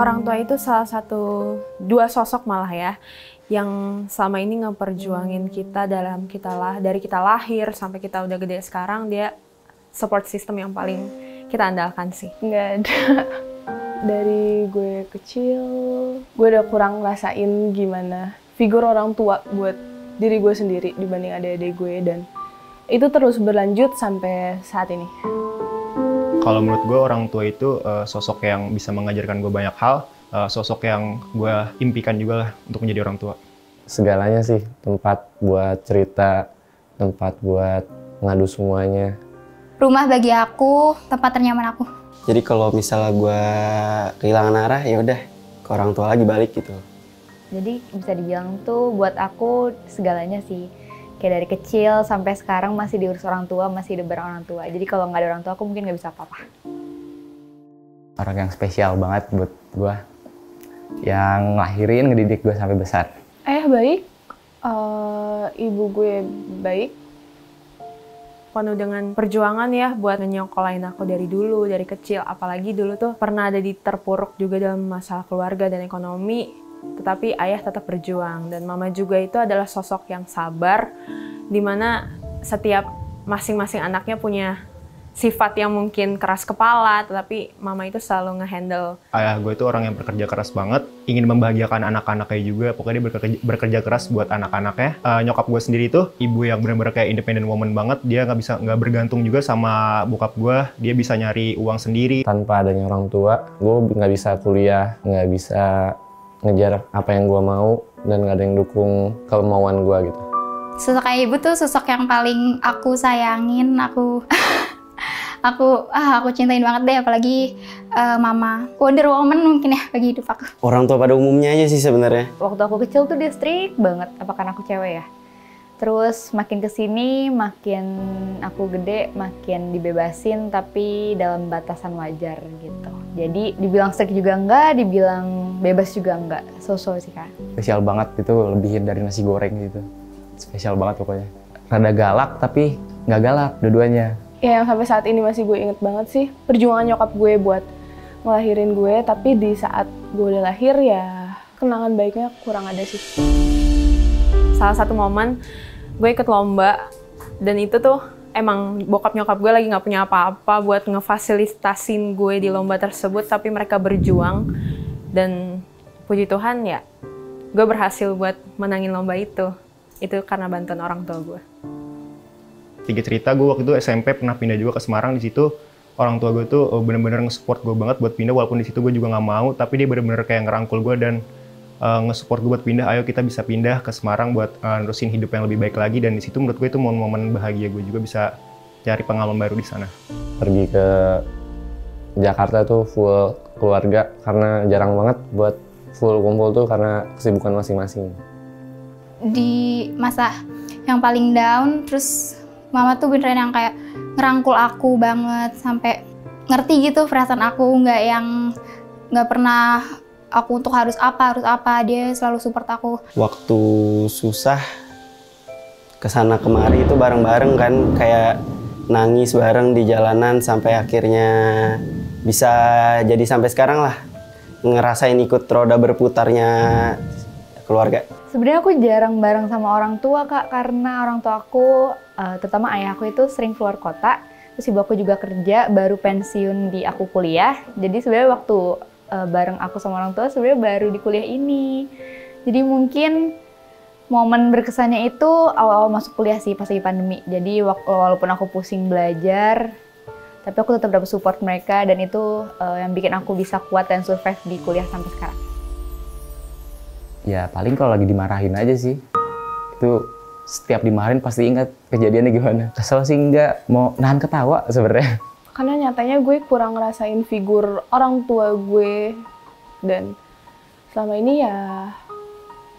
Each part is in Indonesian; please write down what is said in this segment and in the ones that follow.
Orang tua itu salah satu, dua sosok malah ya, yang selama ini ngeperjuangin kita dari kita lahir sampai kita udah gede sekarang, dia support system yang paling kita andalkan sih. Nggak ada. Dari gue kecil, gue udah kurang ngerasain gimana figur orang tua buat diri gue sendiri dibanding adik-adik gue, dan itu terus berlanjut sampai saat ini. Kalau menurut gue orang tua itu sosok yang bisa mengajarkan gue banyak hal, sosok yang gue impikan juga lah untuk menjadi orang tua. Segalanya sih, tempat buat cerita, tempat buat ngadu semuanya. Rumah bagi aku, tempat ternyaman aku. Jadi kalau misalnya gue kehilangan arah, ya udah ke orang tua lagi balik gitu. Jadi bisa dibilang tuh buat aku segalanya sih. Kayak dari kecil sampai sekarang masih diurus orang tua, masih hidup bareng orang tua. Jadi kalau nggak ada orang tua aku mungkin nggak bisa apa-apa. Orang yang spesial banget buat gue. Yang ngelahirin, ngedidik gue sampai besar. Ayah baik, ibu gue baik. Penuh dengan perjuangan ya buat nyokolain aku dari dulu, dari kecil. Apalagi dulu tuh pernah ada di terpuruk juga dalam masalah keluarga dan ekonomi. Tetapi ayah tetap berjuang, dan mama juga itu adalah sosok yang sabar, dimana setiap masing-masing anaknya punya sifat yang mungkin keras kepala, tetapi mama itu selalu ngehandle. Ayah gue itu orang yang bekerja keras banget, ingin membahagiakan anak-anaknya juga, pokoknya dia bekerja keras buat anak-anaknya. Nyokap gue sendiri tuh ibu yang benar-benar kayak independent woman banget, dia nggak bergantung juga sama bokap gue, dia bisa nyari uang sendiri. Tanpa adanya orang tua, gue nggak bisa kuliah, nggak bisa ngejar apa yang gue mau, dan nggak ada yang dukung kemauan gue gitu. Sosok kayak ibu tuh sosok yang paling aku sayangin, aku cintain banget deh, apalagi mama. Wonder Woman mungkin ya bagi hidup aku. Orang tua pada umumnya aja sih sebenarnya. Waktu aku kecil tuh dia strict banget, apa karena aku cewek ya. Terus makin kesini, makin aku gede, makin dibebasin tapi dalam batasan wajar gitu. Jadi dibilang strict juga enggak, dibilang bebas juga enggak. So-so sih Kak. Spesial banget, itu lebihin dari nasi goreng gitu. Spesial banget pokoknya. Rada galak tapi nggak galak dua-duanya. Ya, yang sampai saat ini masih gue inget banget sih, perjuangan nyokap gue buat ngelahirin gue, tapi di saat gue udah lahir ya kenangan baiknya kurang ada sih. Salah satu momen gue ikut lomba, dan itu tuh emang bokap nyokap gue lagi nggak punya apa-apa buat ngefasilitasin gue di lomba tersebut, tapi mereka berjuang, dan puji Tuhan ya gue berhasil buat menangin lomba itu karena bantuan orang tua gue. Tiga cerita, gue waktu itu SMP pernah pindah juga ke Semarang. Di situ orang tua gue tuh bener-bener nge-support gue banget buat pindah, walaupun di situ gue juga nggak mau, tapi dia bener-bener kayak ngerangkul gue dan nge-support gue buat pindah. Ayo kita bisa pindah ke Semarang buat nerusin hidup yang lebih baik lagi, dan di situ menurut gue itu momen-momen bahagia gue juga bisa cari pengalaman baru di sana. Pergi ke Jakarta tuh full keluarga, karena jarang banget buat full kumpul tuh karena kesibukan masing-masing. Di masa yang paling down, terus mama tuh beneran yang kayak ngerangkul aku banget, sampai ngerti gitu perasaan aku, nggak pernah aku untuk harus apa, dia selalu support aku. Waktu susah kesana kemari itu bareng-bareng kan, kayak nangis bareng di jalanan sampai akhirnya bisa jadi sampai sekarang lah, ngerasain ikut roda berputarnya keluarga. Sebenarnya aku jarang bareng sama orang tua Kak, karena orang tua aku, terutama ayah aku itu sering keluar kota. Terus ibu aku juga kerja, baru pensiun di aku kuliah. Jadi sebenarnya waktu bareng aku sama orang tua sebenarnya baru di kuliah ini. Jadi mungkin momen berkesannya itu awal-awal masuk kuliah sih, pas lagi pandemi. Jadi walaupun aku pusing belajar, tapi aku tetap dapat support mereka, dan itu yang bikin aku bisa kuat dan survive di kuliah sampai sekarang. Ya paling kalau lagi dimarahin aja sih. Itu setiap dimarahin pasti ingat kejadiannya gimana. Kesel sih enggak, mau nahan ketawa sebenarnya. Karena nyatanya gue kurang ngerasain figur orang tua gue, dan selama ini ya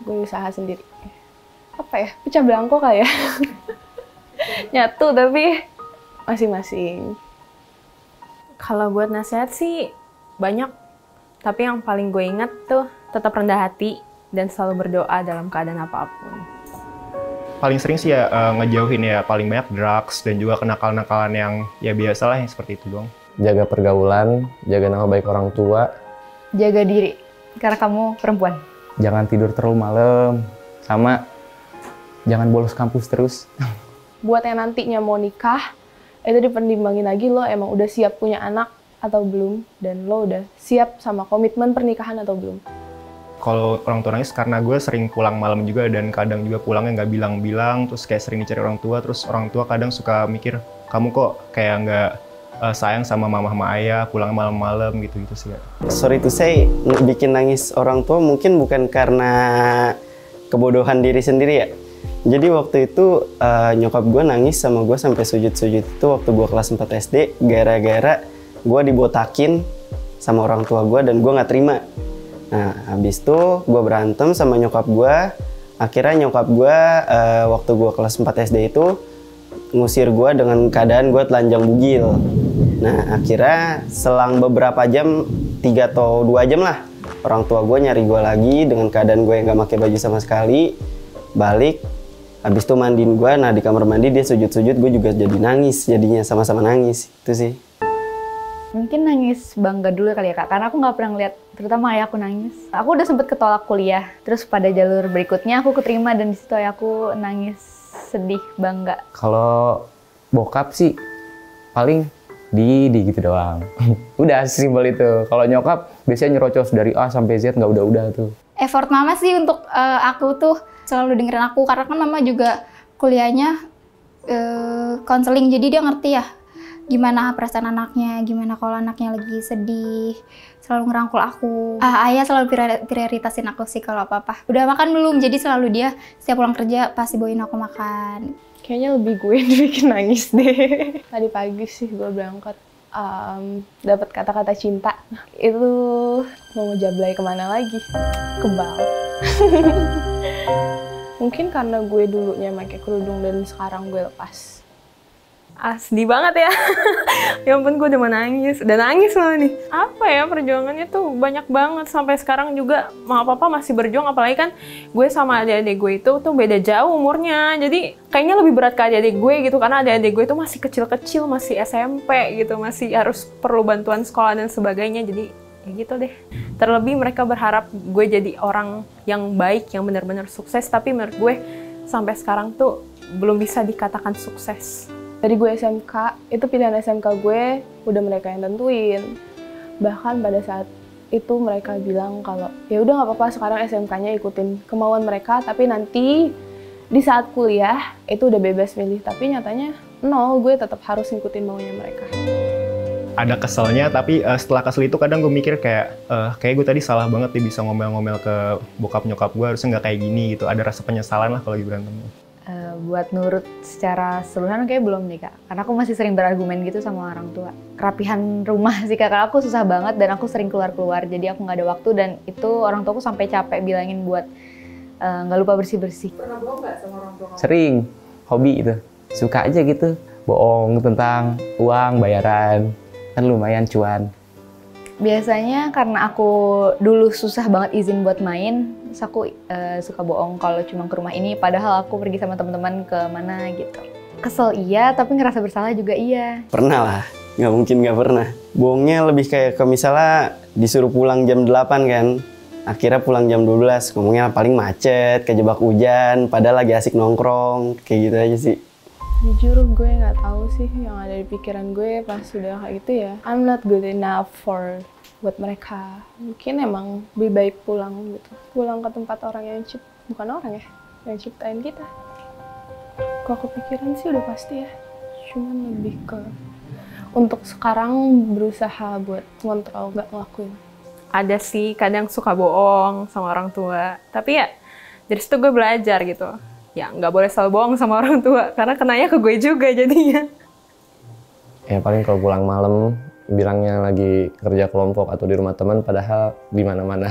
gue usaha sendiri. Apa ya, pecah belangko kali ya. Nyatu tapi masing-masing. Kalau buat nasihat sih banyak, tapi yang paling gue ingat tuh tetap rendah hati dan selalu berdoa dalam keadaan apapun. Paling sering sih ya ngejauhin ya paling banyak drugs dan juga kenakalan-nakalan yang ya biasalah yang seperti itu doang. Jaga pergaulan, jaga nama baik orang tua, Jaga diri, karena kamu perempuan. Jangan tidur terlalu malam, sama jangan bolos kampus terus. Buat yang nantinya mau nikah, itu dipertimbangin lagi lo emang udah siap punya anak atau belum, dan lo udah siap sama komitmen pernikahan atau belum. Kalau orang tua nangis karena gue sering pulang malam juga dan kadang juga pulangnya nggak bilang-bilang, terus kayak sering dicari orang tua, terus orang tua kadang suka mikir, kamu kok kayak nggak sayang sama mama sama ayah, pulang malam-malam gitu-gitu sih. Sorry to say, bikin nangis orang tua mungkin bukan karena kebodohan diri sendiri ya. Jadi waktu itu nyokap gue nangis sama gue sampai sujud-sujud itu waktu gue kelas 4 SD gara-gara gue dibotakin sama orang tua gue dan gue nggak terima. Nah, habis itu gue berantem sama nyokap gue. Akhirnya nyokap gue waktu gue kelas 4 SD itu ngusir gue dengan keadaan gue telanjang bugil. Nah, akhirnya selang beberapa jam, 3 atau 2 jam lah, orang tua gue nyari gue lagi dengan keadaan gue yang gak pakai baju sama sekali. Balik, habis itu mandiin gue, nah di kamar mandi dia sujud-sujud, gue juga jadi nangis, jadinya sama-sama nangis, itu sih. Mungkin nangis bangga dulu kali ya Kak, karena aku nggak pernah ngeliat, terutama ayahku nangis. Aku udah sempet ketolak kuliah, terus pada jalur berikutnya aku keterima dan di situ ayahku nangis sedih bangga. Kalau bokap sih paling di gitu doang. Udah simpel itu. Kalau nyokap biasanya nyerocos dari A sampai Z, nggak udah-udah tuh. Effort mama sih untuk aku tuh selalu dengerin aku, karena kan mama juga kuliahnya konseling, jadi dia ngerti ya gimana perasaan anaknya, gimana kalau anaknya lagi sedih, selalu ngerangkul aku. Ayah selalu prioritasin aku sih kalau apa-apa. Udah makan belum? Jadi selalu dia setiap pulang kerja pasti bawain aku makan. Kayaknya lebih gue yang bikin nangis deh. Tadi pagi sih gue berangkat, dapat kata-kata cinta. Itu mau ngejablay kemana lagi? Kebal. Mungkin karena gue dulunya pakai kerudung dan sekarang gue lepas. Sedih banget ya. Ya ampun, gue udah mau nangis. Udah nangis loh nih. Apa ya, perjuangannya tuh banyak banget. Sampai sekarang juga mama papa masih berjuang. Apalagi kan gue sama adik-adik gue itu tuh beda jauh umurnya. Jadi kayaknya lebih berat ke adik-adik gue gitu. Karena adik-adik gue itu masih kecil-kecil, masih SMP gitu. Masih harus perlu bantuan sekolah dan sebagainya. Jadi ya gitu deh. Terlebih mereka berharap gue jadi orang yang baik, yang benar-benar sukses. Tapi menurut gue sampai sekarang tuh belum bisa dikatakan sukses. Dari gue SMK, itu pilihan SMK gue udah mereka yang tentuin. Bahkan pada saat itu mereka bilang kalau ya udah nggak apa-apa sekarang SMK-nya ikutin kemauan mereka, tapi nanti di saat kuliah itu udah bebas milih. Tapi nyatanya nol, gue tetap harus ngikutin maunya mereka. Ada keselnya, tapi setelah kesel itu kadang gue mikir kayak gue tadi salah banget nih bisa ngomel-ngomel ke bokap nyokap gue, harusnya nggak kayak gini gitu. Ada rasa penyesalan lah kalau lagi berantem. Buat nurut secara keseluruhan kayak belum nih Kak, karena aku masih sering berargumen gitu sama orang tua. Kerapihan rumah sih Kak, aku susah banget dan aku sering keluar-keluar, jadi aku nggak ada waktu dan itu orang tuaku sampai capek bilangin buat nggak lupa bersih-bersih. Pernah bohong nggak sama orang tua? Sering, hobi itu, suka aja gitu, bohong tentang uang, bayaran, kan lumayan cuan. Biasanya karena aku dulu susah banget izin buat main, terus aku suka bohong kalau cuma ke rumah ini, padahal aku pergi sama teman-teman ke mana gitu. Kesel iya, tapi ngerasa bersalah juga iya. Pernah lah, nggak mungkin nggak pernah. Bohongnya lebih kayak ke misalnya disuruh pulang jam 8 kan, akhirnya pulang jam 12, ngomongnya paling macet, kejebak hujan, padahal lagi asik nongkrong, kayak gitu aja sih. Jujur gue nggak tahu sih yang ada di pikiran gue pas sudah kayak gitu ya. I'm not good enough for buat mereka. Mungkin emang lebih baik pulang gitu. Pulang ke tempat orang yang bukan orang ya, yang ciptain kita. Kalau kepikiran sih udah pasti ya. Cuman lebih ke untuk sekarang berusaha buat ngontrol, nggak ngelakuin. Ada sih, kadang suka bohong sama orang tua. Tapi ya dari situ gue belajar gitu. Ya nggak boleh selalu bohong sama orang tua, karena kenanya ke gue juga jadinya. Ya paling kalau pulang malam bilangnya lagi kerja kelompok atau di rumah teman, padahal di mana-mana.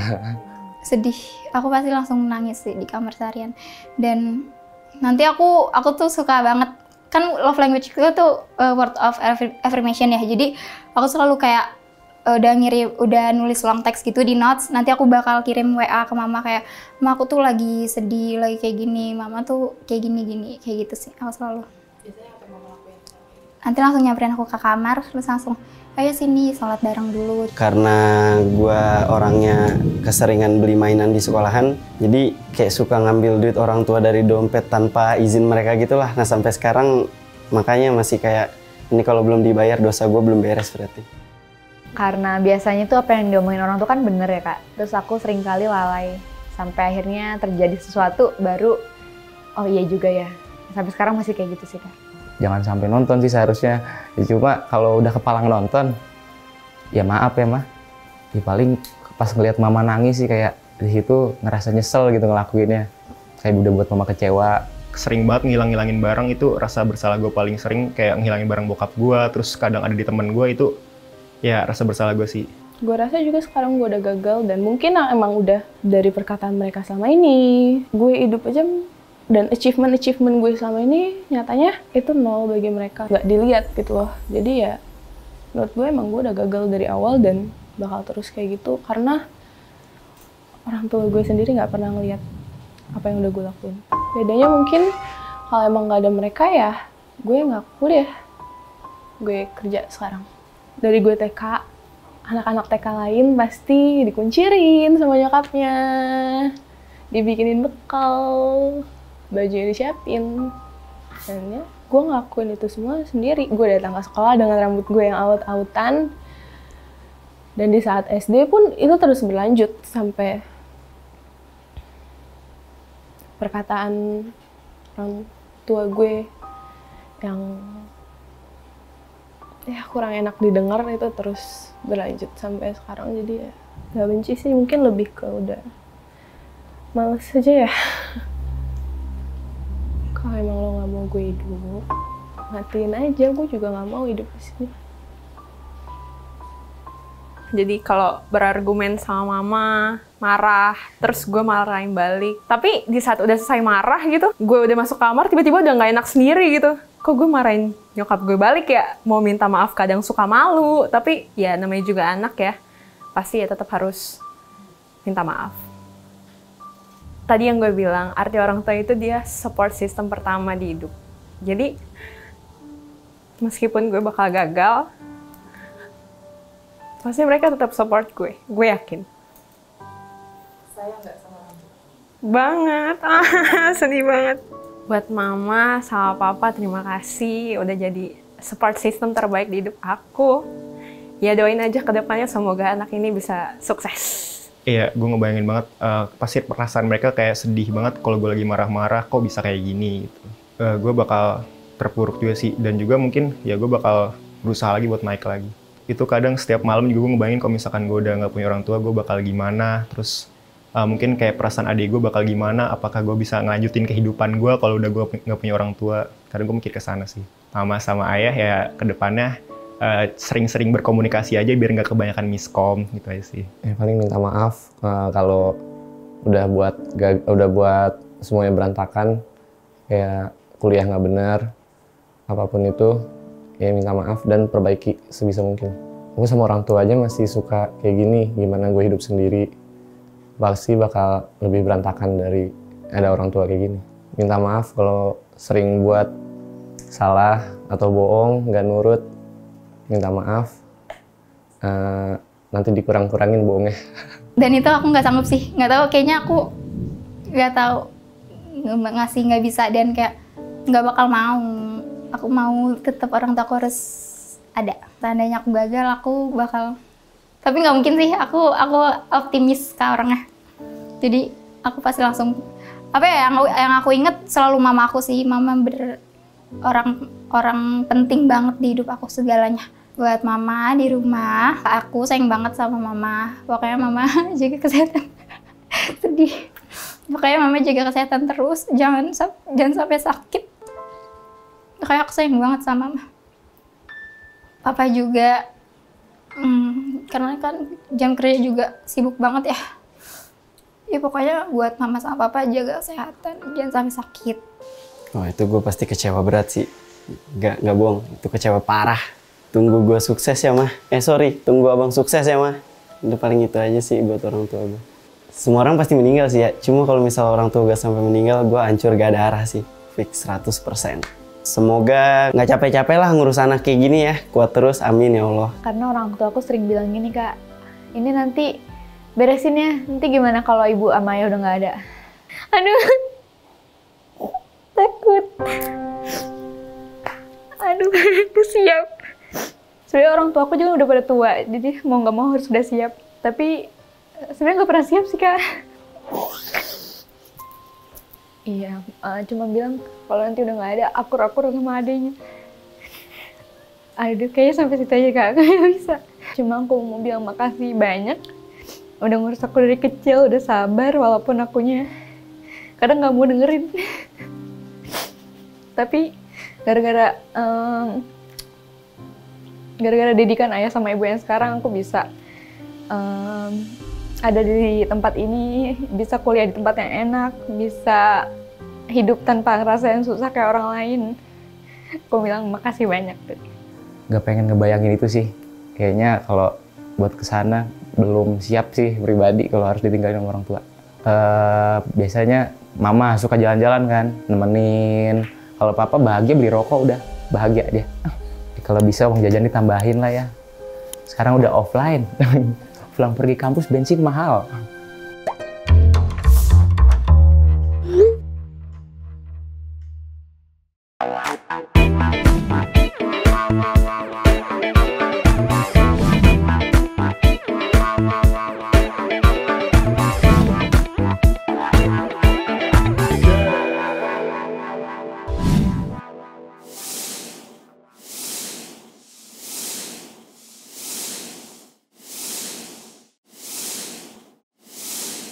Sedih, aku pasti langsung nangis sih di kamar seharian. Dan nanti aku tuh suka banget, kan love language itu tuh word of affirmation ya. Jadi aku selalu kayak udah nulis long text gitu di notes, nanti aku bakal kirim WA ke mama kayak, "Ma, aku tuh lagi sedih, lagi kayak gini, mama tuh kayak gini-gini," kayak gitu sih aku selalu. Biasanya apa yang mama lakuin? nanti langsung nyamperin aku ke kamar, terus langsung ayo sini sholat bareng dulu. Karena gue orangnya keseringan beli mainan di sekolahan, jadi kayak suka ngambil duit orang tua dari dompet tanpa izin mereka gitulah. Nah sampai sekarang makanya masih kayak, ini kalau belum dibayar dosa gue belum beres berarti. Karena biasanya tuh apa yang diomongin orang tuh kan bener ya Kak. Terus aku sering kali lalai. Sampai akhirnya terjadi sesuatu baru, oh iya juga ya. Sampai sekarang masih kayak gitu sih Kak. Jangan sampai nonton sih seharusnya. Ya, cuma kalau udah kepalang nonton, ya maaf ya mah. Ya paling pas ngeliat mama nangis sih kayak di situ ngerasa nyesel gitu ngelakuinnya. Kayak udah buat mama kecewa. Sering banget ngilang-ngilangin barang, itu rasa bersalah gue paling sering. Kayak ngilangin barang bokap gue, terus kadang ada di temen gue, itu ya rasa bersalah gue sih. Gue rasa juga sekarang gue udah gagal dan mungkin emang udah dari perkataan mereka selama ini. Gue hidup aja dan achievement gue selama ini nyatanya itu nol bagi mereka, nggak dilihat gitu loh. Jadi ya menurut gue emang gue udah gagal dari awal dan bakal terus kayak gitu karena orang tua gue sendiri nggak pernah ngeliat apa yang udah gue lakuin. Bedanya mungkin kalau emang nggak ada mereka ya gue nggak kuliah, gue kerja sekarang. Dari gue TK, anak-anak TK lain pasti dikuncirin sama nyokapnya, dibikinin bekal, bajunya disiapin, dan ya gue ngelakuin itu semua sendiri. Gue datang ke sekolah dengan rambut gue yang awut-awutan, dan di saat SD pun itu terus berlanjut sampai perkataan orang tua gue yang ya kurang enak didengar itu terus berlanjut sampai sekarang. Jadi ya gak benci sih, mungkin lebih ke udah males aja ya. Kalau emang lo gak mau gue hidup, matiin aja, gue juga gak mau hidup di sini. Jadi kalau berargumen sama mama, marah, terus gue marahin balik. Tapi di saat udah selesai marah gitu, gue udah masuk kamar, tiba-tiba udah gak enak sendiri gitu. Kok gue marahin nyokap gue balik ya? Mau minta maaf kadang suka malu, tapi ya namanya juga anak ya. Pasti ya tetap harus minta maaf. Tadi yang gue bilang, arti orang tua itu dia support system pertama di hidup. Jadi, meskipun gue bakal gagal, pasti mereka tetap support gue yakin. Sayang nggak sama orang tua? Banget, sedih banget. Buat mama sama papa, terima kasih udah jadi support system terbaik di hidup aku. Ya doain aja ke depannya semoga anak ini bisa sukses. Iya, gue ngebayangin banget, pasti perasaan mereka kayak sedih banget kalau gue lagi marah-marah, kok bisa kayak gini gitu. Gue bakal terpuruk juga sih, dan juga mungkin ya gue bakal berusaha lagi buat naik lagi. Itu kadang setiap malam juga gue ngebayangin kalau misalkan gue udah nggak punya orang tua, gue bakal gimana, terus mungkin kayak perasaan adik gue bakal gimana, apakah gue bisa ngelanjutin kehidupan gue kalau udah gue nggak punya orang tua. Kadang gue mikir ke sana sih. Mama sama ayah ya ke depannya sering-sering berkomunikasi aja biar nggak kebanyakan miskom gitu aja sih. Paling minta maaf kalau udah buat semuanya berantakan, kayak kuliah nggak benar, apapun itu, ya minta maaf dan perbaiki sebisa mungkin. Gue sama orang tua aja masih suka kayak gini, gimana gue hidup sendiri, pasti bakal lebih berantakan dari ada orang tua kayak gini. Minta maaf kalau sering buat salah atau bohong, nggak nurut, minta maaf, nanti dikurang-kurangin bohongnya. Dan itu aku nggak sanggup sih, nggak tahu, kayaknya aku nggak tahu ngasih nggak bisa, dan kayak nggak bakal mau. Aku mau tetap orang tua aku harus ada. Seandainya aku gagal, aku bakal, tapi nggak mungkin sih, aku optimis kak orangnya. Jadi aku pasti langsung, apa ya, yang aku inget selalu mama aku sih. Mama orang penting banget di hidup aku, segalanya. Buat mama di rumah, aku sayang banget sama mama. Pokoknya mama jaga kesehatan. Sedih. Pokoknya mama jaga kesehatan terus, jangan sampai sakit. Kayak aku sayang banget sama mama. Papa juga, karena kan jam kerja juga sibuk banget ya. Ya pokoknya buat mama sama papa jaga kesehatan, jangan sampai sakit. Wah itu gue pasti kecewa berat sih. Gak bohong, itu kecewa parah. Tunggu gue sukses ya mah. Tunggu abang sukses ya mah. Udah paling itu aja sih buat orang tua gue. Semua orang pasti meninggal sih ya. Cuma kalau misal orang tua gue sampai meninggal, gue hancur gak ada arah sih. Fix 100%. Semoga nggak capek-capek lah ngurus anak kayak gini ya. Kuat terus, amin ya Allah. Karena orang tua aku sering bilang gini, Kak, ini nanti beresin ya, nanti gimana kalau ibu sama ayah udah nggak ada? Aduh, takut. Aduh, aku siap. Sebenarnya orang tua aku juga udah pada tua, jadi mau nggak mau harus udah siap. Tapi sebenarnya nggak pernah siap sih, Kak. Iya, cuma bilang kalau nanti udah nggak ada, akur-akur sama adanya. Aduh, kayaknya sampai situ aja, Kak. Nggak bisa. Cuma aku mau bilang makasih banyak. Udah ngurus aku dari kecil, udah sabar walaupun akunya kadang nggak mau dengerin. Tapi gara-gara didikan ayah sama ibu yang sekarang, aku bisa ada di tempat ini, bisa kuliah di tempat yang enak, bisa hidup tanpa ngerasain susah kayak orang lain. Aku bilang makasih banyak. Gak pengen ngebayangin itu sih. Kayaknya kalau buat kesana belum siap sih pribadi kalau harus ditinggalin sama orang tua. Biasanya mama suka jalan-jalan kan, nemenin. Kalau papa bahagia beli rokok udah bahagia aja. Kalau bisa uang jajan ditambahin lah ya. Sekarang udah offline. Pulang pergi kampus bensin mahal.